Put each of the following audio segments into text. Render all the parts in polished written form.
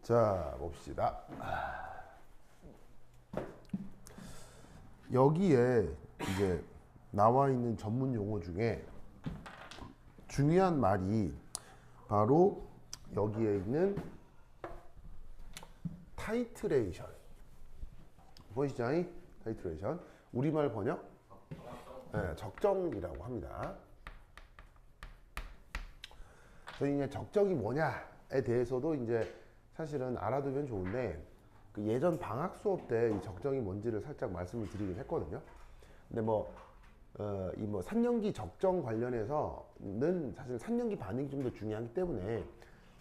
자, 봅시다. 여기에 이제 나와 있는 전문 용어 중에 중요한 말이 바로 여기에 있는 타이트레이션. 보이시죠? 타이트레이션. 우리말 번역? 네, 적정이라고 합니다. 그래서 이제 적정이 뭐냐에 대해서도 이제 사실은 알아두면 좋은데, 그 예전 방학 수업 때 이 적정이 뭔지를 살짝 말씀을 드리긴 했거든요. 근데 이 3년기 적정 관련해서는 사실 3년기 반응이 좀 더 중요하기 때문에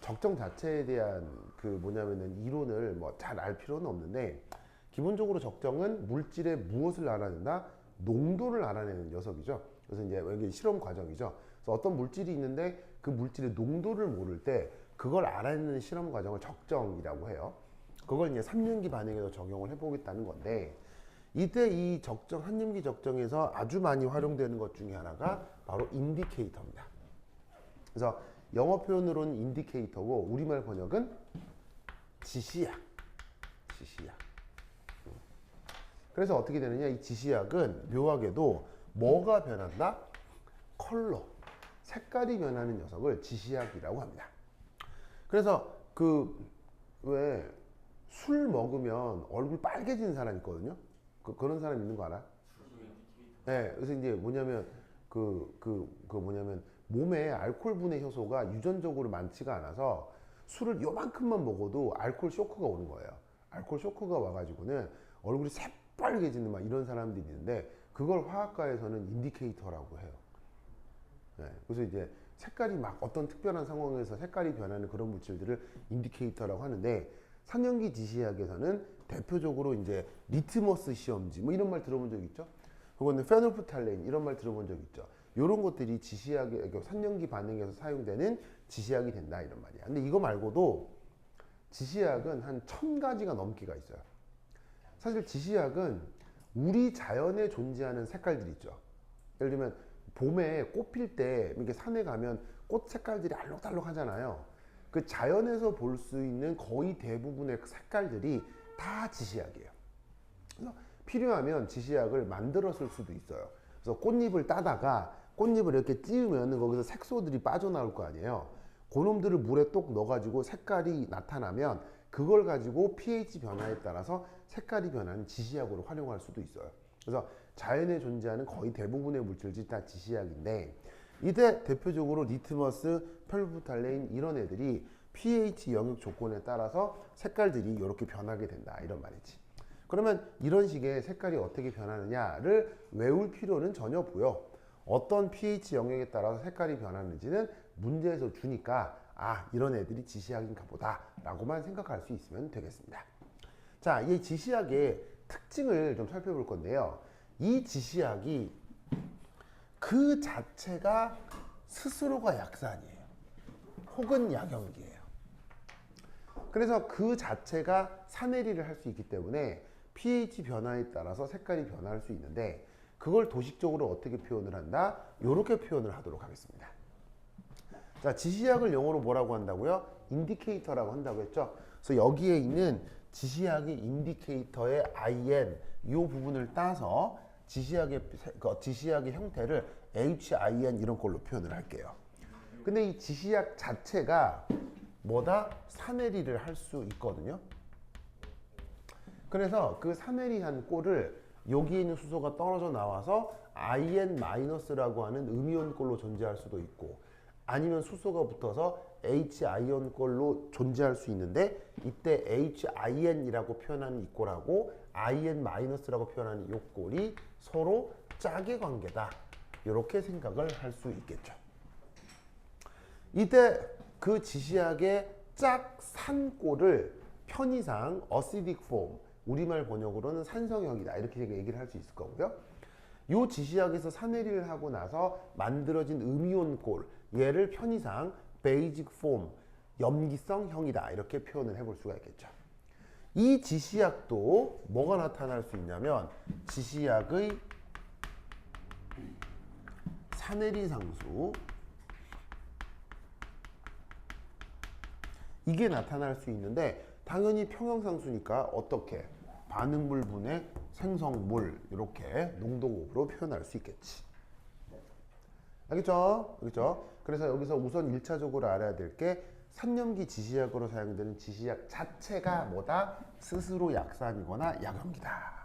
적정 자체에 대한 뭐냐면은 이론을 잘 알 필요는 없는데, 기본적으로 적정은 물질의 무엇을 알아낸다? 농도를 알아내는 녀석이죠. 그래서 이제 여기 실험 과정이죠. 그래서 어떤 물질이 있는데 그 물질의 농도를 모를 때 그걸 알아내는 실험 과정을 적정이라고 해요. 그걸 이제 3년기 반응에서 적용을 해보겠다는 건데, 이때 이 적정, 3년기 적정에서 아주 많이 활용되는 것 중에 하나가 바로 인디케이터입니다. 그래서 영어 표현으로는 인디케이터고 우리말 번역은 지시약. 지시약. 그래서 어떻게 되느냐, 이 지시약은 묘하게도 뭐가 변한다? 컬러, 색깔이 변하는 녀석을 지시약이라고 합니다. 그래서 왜 술 먹으면 얼굴 빨개지는 사람 있거든요. 그런 사람 있는 거 알아? 네, 그래서 이제 뭐냐면 뭐냐면 몸에 알코올 분해 효소가 유전적으로 많지가 않아서 술을 요만큼만 먹어도 알코올 쇼크가 오는 거예요. 알코올 쇼크가 와가지고는 얼굴이 새빨개지는 이런 사람들이 있는데, 그걸 화학과에서는 인디케이터라고 해요. 네, 그래서 이제 색깔이 어떤 특별한 상황에서 색깔이 변하는 그런 물질들을 인디케이터라고 하는데, 3년기 지시약에서는 대표적으로 이제 리트머스 시험지 이런 말 들어본 적 있죠? 그거는 페놀프탈레인 이런 말 들어본 적 있죠? 이런 것들이 지시약의 3년기 반응에서 사용되는 지시약이 된다 이런 말이야. 근데 이거 말고도 지시약은 한 1000가지가 넘기가 있어요. 사실 지시약은 우리 자연에 존재하는 색깔들이 있죠. 예를 들면 봄에 꽃 필 때 이렇게 산에 가면 꽃 색깔들이 알록달록 하잖아요. 그 자연에서 볼 수 있는 거의 대부분의 색깔들이 다 지시약이에요. 그래서 필요하면 지시약을 만들어 쓸 수도 있어요. 그래서 꽃잎을 따다가 꽃잎을 이렇게 찌우면 거기서 색소들이 빠져나올 거 아니에요. 그놈들을 물에 똑 넣어가지고 색깔이 나타나면 그걸 가지고 pH 변화에 따라서 색깔이 변하는 지시약으로 활용할 수도 있어요. 그래서 자연에 존재하는 거의 대부분의 물질들이 다 지시약인데, 이때 대표적으로 리트머스, 페놀프탈레인 이런 애들이 pH 영역 조건에 따라서 색깔들이 이렇게 변하게 된다 이런 말이지. 그러면 이런 식의 색깔이 어떻게 변하느냐를 외울 필요는 전혀 없고요. 어떤 pH 영역에 따라서 색깔이 변하는지는 문제에서 주니까 이런 애들이 지시약인가 보다 라고만 생각할 수 있으면 되겠습니다. 자, 이 지시약의 특징을 좀 살펴볼 건데요. 이 지시약이 그 자체가 스스로가 약산이에요. 혹은 약염기예요. 그래서 그 자체가 산해리를 할 수 있기 때문에 pH 변화에 따라서 색깔이 변화할 수 있는데, 그걸 도식적으로 어떻게 표현을 한다? 이렇게 표현을 하도록 하겠습니다. 자, 지시약을 영어로 뭐라고 한다고요? 인디케이터라고 한다고 했죠. 그래서 여기에 있는 지시약의 인디케이터의 IN 이 부분을 따서 지시약의 형태를 HIN 이런 걸로 표현을 할게요. 근데 이 지시약 자체가 뭐다? 산해리를 할 수 있거든요. 그래서 그 산해리한 꼴을 여기에 있는 수소가 떨어져 나와서 IN-라고 하는 음이온꼴로 존재할 수도 있고, 아니면 수소가 붙어서 H-아이온꼴로 존재할 수 있는데, 이때 H-IN이라고 표현하는 이 꼴하고 IN-라고 표현하는 이 꼴이 서로 짝의 관계다 이렇게 생각을 할 수 있겠죠. 이때 그 지시약의 짝산꼴을 편의상 acidic form, 우리말 번역으로는 산성형이다 이렇게 얘기를 할 수 있을 거고요. 이 지시약에서 산해리를 하고 나서 만들어진 음이온꼴, 얘를 편의상 basic form, 염기성형이다 이렇게 표현을 해볼 수가 있겠죠. 이 지시약도 뭐가 나타날 수 있냐면, 지시약의 산해리 상수, 이게 나타날 수 있는데, 당연히 평형상수니까 어떻게? 반응물분의 생성물 이렇게 농도곱으로 표현할 수 있겠지. 알겠죠? 알겠죠? 그래서 여기서 우선 1차적으로 알아야 될 게 산염기 지시약으로 사용되는 지시약 자체가 뭐다? 스스로 약산이거나 약염기다.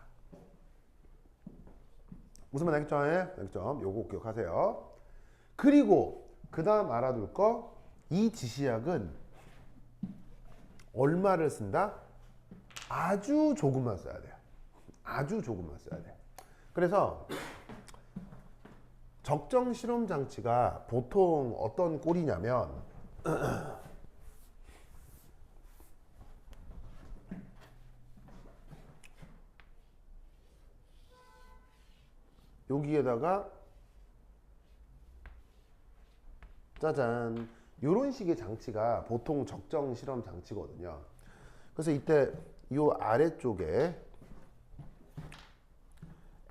무슨 말 알겠죠? 알겠죠? 요거 기억하세요. 그리고 그 다음 알아둘 거, 이 지시약은 얼마를 쓴다? 아주 조금만 써야 돼요. 아주 조금만 써야 돼. 그래서 적정 실험 장치가 보통 어떤 꼴이냐면 여기에다가 짜잔 이런 식의 장치가 보통 적정 실험 장치거든요. 그래서 이때 이 아래쪽에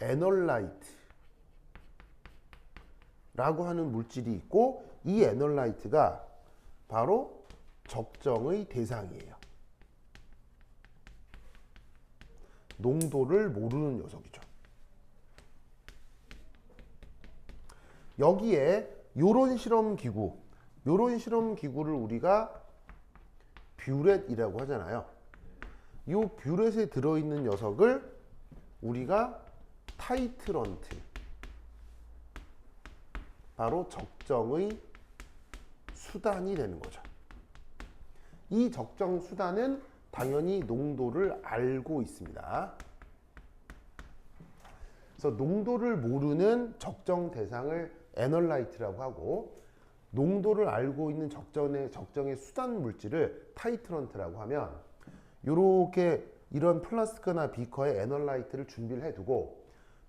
에널라이트 라고 하는 물질이 있고 이 에널라이트가 바로 적정의 대상이에요. 농도를 모르는 녀석이죠. 여기에 요런 실험 기구를 우리가 뷰렛이라고 하잖아요. 요 뷰렛에 들어있는 녀석을 우리가 타이트런트, 바로 적정의 수단이 되는 거죠. 이 적정 수단은 당연히 농도를 알고 있습니다. 그래서 농도를 모르는 적정 대상을 에널라이트라고 하고, 농도를 알고 있는 적정의 수단 물질을 타이트런트라고 하면, 이렇게 이런 플라스크나 비커에 에널라이트를 준비를 해두고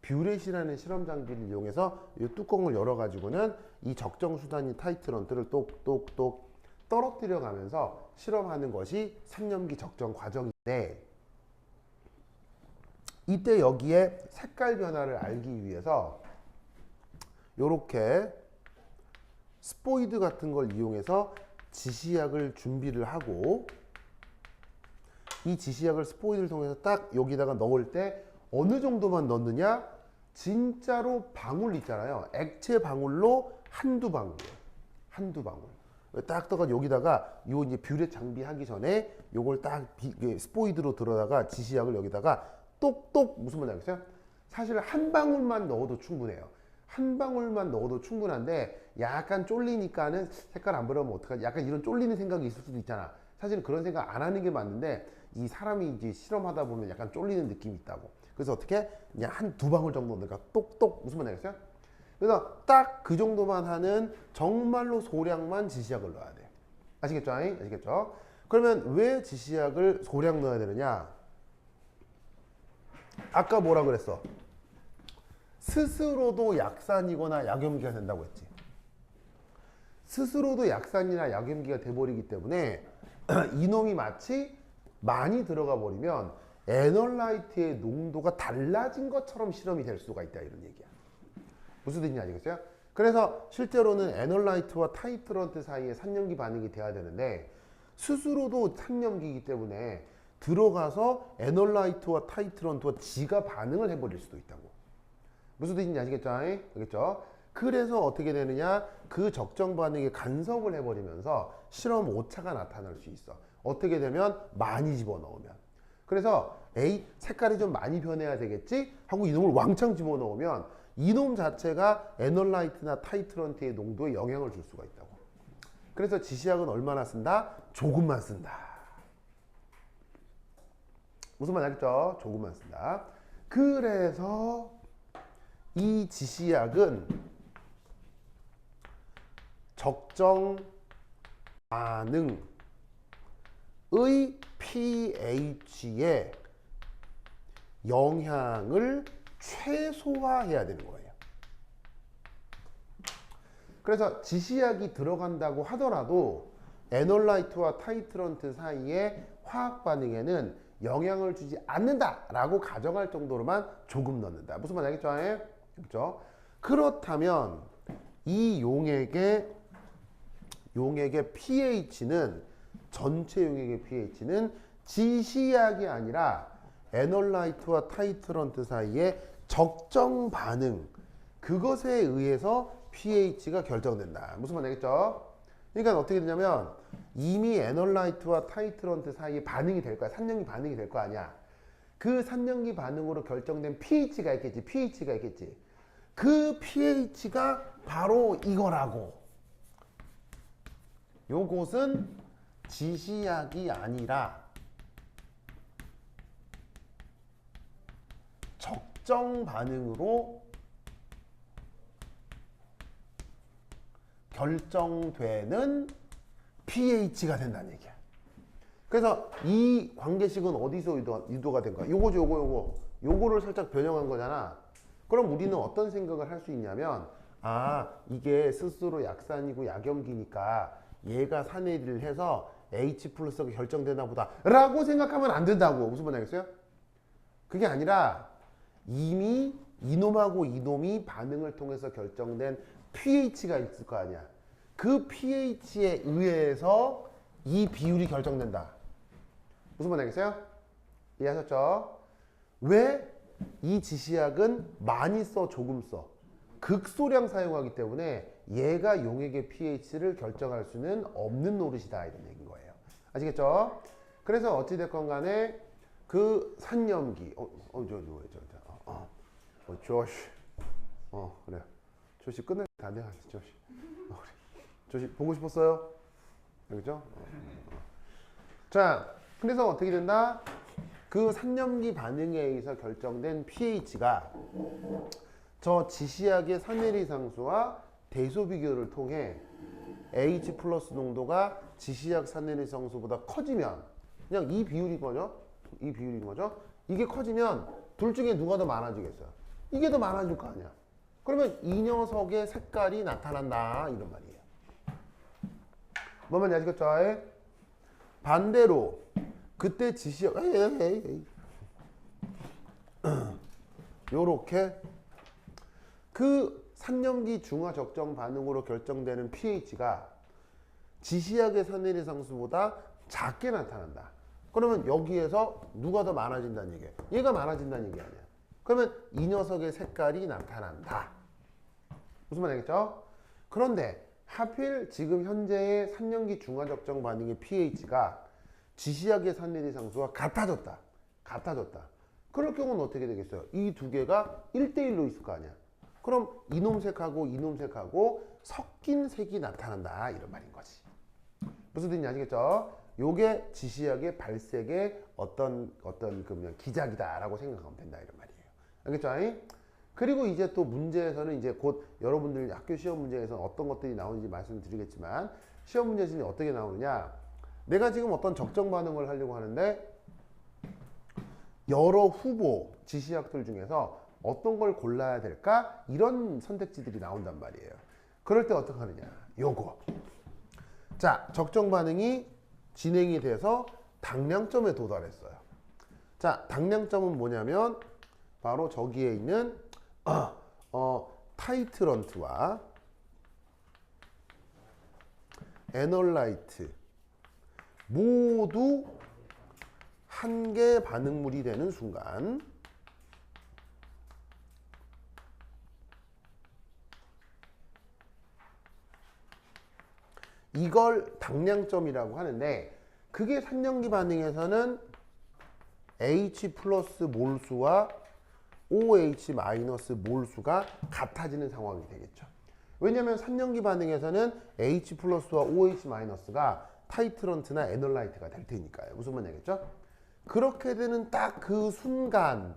뷰렛이라는 실험 장비를 이용해서 이 뚜껑을 열어가지고는 이 적정 수단인 타이트런트를 똑똑똑 떨어뜨려 가면서 실험하는 것이 산염기 적정 과정인데, 이때 여기에 색깔 변화를 알기 위해서 이렇게 스포이드 같은 걸 이용해서 지시약을 준비를 하고, 이 지시약을 스포이드를 통해서 딱 여기다가 넣을 때 어느 정도만 넣느냐? 진짜로 방울 있잖아요. 액체 방울로 한두 방울이에요. 한두 방울. 딱 떠가 여기다가 요 이제 뷰렛 장비하기 전에 요걸 딱 스포이드로 들어다가 지시약을 여기다가 똑똑, 무슨 말인지 알겠어요? 사실 한 방울만 넣어도 충분해요. 한 방울만 넣어도 충분한데 약간 쫄리니까는 색깔 안 변하면 어떡하지? 약간 이런 쫄리는 생각이 있을 수도 있잖아. 사실은 그런 생각 안 하는 게 맞는데 이 사람이 이제 실험하다 보면 약간 쫄리는 느낌이 있다고. 그래서 어떻게? 그냥 한 두 방울 정도 넣으니까 똑똑, 무슨 말인지 알겠어요? 그래서 딱 그 정도만 하는 정말로 소량만 지시약을 넣어야 돼. 아시겠죠? 아시겠죠? 그러면 왜 지시약을 소량 넣어야 되느냐? 아까 뭐라 그랬어? 스스로도 약산이거나 약염기가 된다고 했지. 스스로도 약산이나 약염기가 돼버리기 때문에 이놈이 마치 많이 들어가 버리면 에널라이트의 농도가 달라진 것처럼 실험이 될 수가 있다, 이런 얘기야. 무슨 뜻인지 아시겠어요? 그래서 실제로는 에널라이트와 타이트런트 사이에 산염기 반응이 돼야 되는데 스스로도 산염기이기 때문에 들어가서 에널라이트와 타이트런트와 지가 반응을 해버릴 수도 있다고. 무슨 뜻인지 아시겠죠? 알겠죠? 그래서 어떻게 되느냐? 그 적정 반응에 간섭을 해버리면서 실험 오차가 나타날 수 있어. 어떻게 되면? 많이 집어넣으면. 그래서 에이, 색깔이 좀 많이 변해야 되겠지? 하고 이놈을 왕창 집어넣으면 이놈 자체가 에널라이트나 타이트런트의 농도에 영향을 줄 수가 있다고. 그래서 지시약은 얼마나 쓴다? 조금만 쓴다. 무슨 말 알겠죠? 조금만 쓴다. 그래서 이 지시약은 적정 반응의 pH에 영향을 최소화해야 되는 거예요. 그래서 지시약이 들어간다고 하더라도 에널라이트와 타이트런트 사이의 화학 반응에는 영향을 주지 않는다라고 가정할 정도로만 조금 넣는다. 무슨 말인지 알겠죠? 그렇죠? 그렇다면 이 용액의 pH는, 전체 용액의 pH는 지시약이 아니라 에놀라이트와 타이트런트 사이의 적정 반응, 그것에 의해서 pH가 결정된다. 무슨 말 되겠죠? 그러니까 어떻게 되냐면 이미 에놀라이트와 타이트런트 사이에 반응이 될 거야. 산염기 반응이 될 거 아니야. 그 산염기 반응으로 결정된 pH가 있겠지. pH가 있겠지. 그 pH가 바로 이거라고. 요것은 지시약이 아니라 적정 반응으로 결정되는 pH가 된다는 얘기야. 그래서 이 관계식은 어디서 유도가 된 거야? 요거죠, 요거를 살짝 변형한 거잖아. 그럼 우리는 어떤 생각을 할 수 있냐면, 아, 이게 스스로 약산이고 약염기니까 얘가 산해를 해서 H 플러스가 결정되나 보다 라고 생각하면 안 된다고. 무슨 말 알겠어요? 그게 아니라 이미 이놈하고 이놈이 반응을 통해서 결정된 pH가 있을 거 아니야. 그 pH에 의해서 이 비율이 결정된다. 무슨 말 알겠어요? 이해하셨죠? 왜 이 지시약은 많이 써, 조금 써? 극소량 사용하기 때문에 얘가 용액의 pH를 결정할 수는 없는 노릇이다, 이런 얘기인 거예요. 아시겠죠? 그래서 어찌됐건 간에 그 산염기, 조시, 그래. 조시 끝낼 다 돼야 조시. 조시 보고 싶었어요? 알겠죠? 자, 그래서 어떻게 된다? 그 산염기 반응에 의해서 결정된 pH가 저 지시약의 산해리 상수와 대소 비교를 통해 H 플러스 농도가 지시약 산해리 상수보다 커지면 그냥 이 비율인 거죠. 이 비율인 거죠. 이게 커지면 둘 중에 누가 더 많아지겠어요? 이게 더 많아질 거 아니야. 그러면 이 녀석의 색깔이 나타난다, 이런 말이에요. 뭐만 아시겠죠? 반대로 그때 지시약 요렇게 그 산염기 중화 적정 반응으로 결정되는 pH가 지시약의 산해리 상수보다 작게 나타난다. 그러면 여기에서 누가 더 많아진다는 얘기예요? 얘가 많아진다는 얘기 아니야. 그러면 이 녀석의 색깔이 나타난다. 무슨 말 알겠죠? 그런데 하필 지금 현재의 산염기 중화 적정 반응의 pH가 지시약의 산해리 상수와 같아졌다. 그럴 경우는 어떻게 되겠어요? 이 두 개가 1대1로 있을 거 아니야. 그럼 이놈색하고 이놈색하고 섞인 색이 나타난다, 이런 말인 거지. 무슨 뜻인지 아시겠죠? 요게 지시약의 발색의 어떤 그냥 기작이다라고 생각하면 된다, 이런 말이에요. 알겠죠? 그리고 이제 또 문제에서는 이제 곧 여러분들 학교 시험 문제에서 어떤 것들이 나오는지 말씀드리겠지만, 시험 문제에서는 어떻게 나오느냐? 내가 지금 어떤 적정 반응을 하려고 하는데 여러 후보 지시약들 중에서 어떤 걸 골라야 될까? 이런 선택지들이 나온단 말이에요. 그럴 때 어떻게 하느냐? 요거. 자, 적정 반응이 진행이 돼서 당량점에 도달했어요. 자, 당량점은 뭐냐면 바로 저기에 있는 타이트런트와 에널라이트 모두 한 개 반응물이 되는 순간 이걸 당량점이라고 하는데, 그게 산염기 반응에서는 H 플러스 몰수와 OH 마이너스 몰수가 같아지는 상황이 되겠죠. 왜냐하면 산염기 반응에서는 H 플러스와 OH 마이너스가 타이트런트나 에널라이트가 될 테니까요. 무슨 말이겠죠? 그렇게 되는 딱 그 순간에서의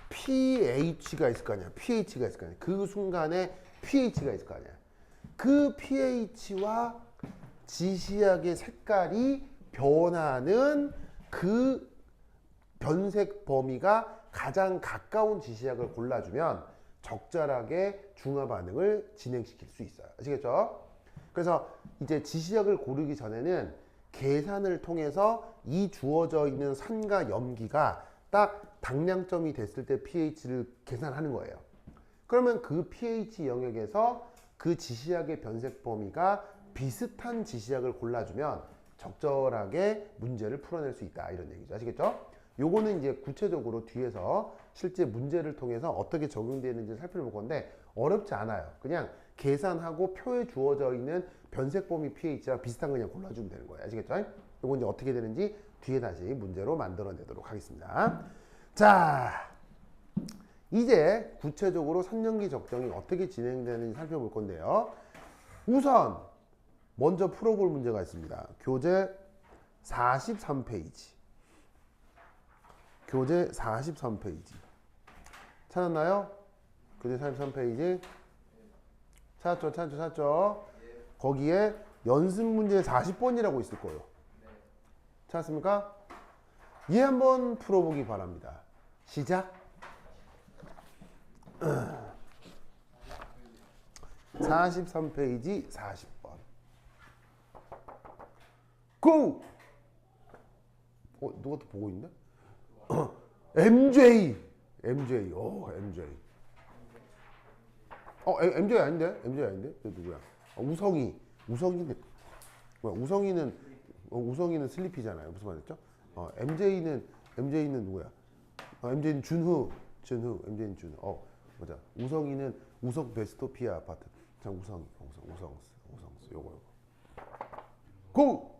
pH가 있을 거 아니야. pH가 있을 거 아니야. 그 순간에 pH가 있을 거 아니야. 그 pH와 지시약의 색깔이 변하는 그 변색 범위가 가장 가까운 지시약을 골라주면 적절하게 중화 반응을 진행시킬 수 있어요. 아시겠죠? 그래서 이제 지시약을 고르기 전에는 계산을 통해서 이 주어져 있는 산과 염기가 딱 당량점이 됐을 때 pH를 계산하는 거예요. 그러면 그 pH 영역에서 그 지시약의 변색 범위가 비슷한 지시약을 골라주면 적절하게 문제를 풀어낼 수 있다 이런 얘기죠. 아시겠죠? 요거는 이제 구체적으로 뒤에서 실제 문제를 통해서 어떻게 적용되는지 살펴볼 건데 어렵지 않아요. 그냥 계산하고 표에 주어져 있는 변색 범위 pH랑 비슷한 거 그냥 골라주면 되는 거예요. 아시겠죠? 요거 이제 어떻게 되는지 뒤에 다시 문제로 만들어내도록 하겠습니다. 자, 이제 구체적으로 선년기 적정이 어떻게 진행되는지 살펴볼 건데요. 우선 먼저 풀어볼 문제가 있습니다. 교재 43페이지. 교재 43페이지. 찾았나요? 교재 43페이지. 찾았죠? 거기에 연습 문제 40번이라고 있을 거예요. 찾았습니까? 얘 한번 풀어보기 바랍니다. 시작. 43페이지 40번. 고! 누가 또 보고 있네? MJ. MJ. MJ 아닌데? MJ 아닌데? 저 누구야? 우성이. 우성이는 뭐야? 우성이는 슬리피잖아요. 무슨 말이었죠? MJ는 누구야? MJ는 준후. MJ는 준후. 맞아. 우성이는 우석 베스토피아 아파트. 자, 우성스. 요거. 고!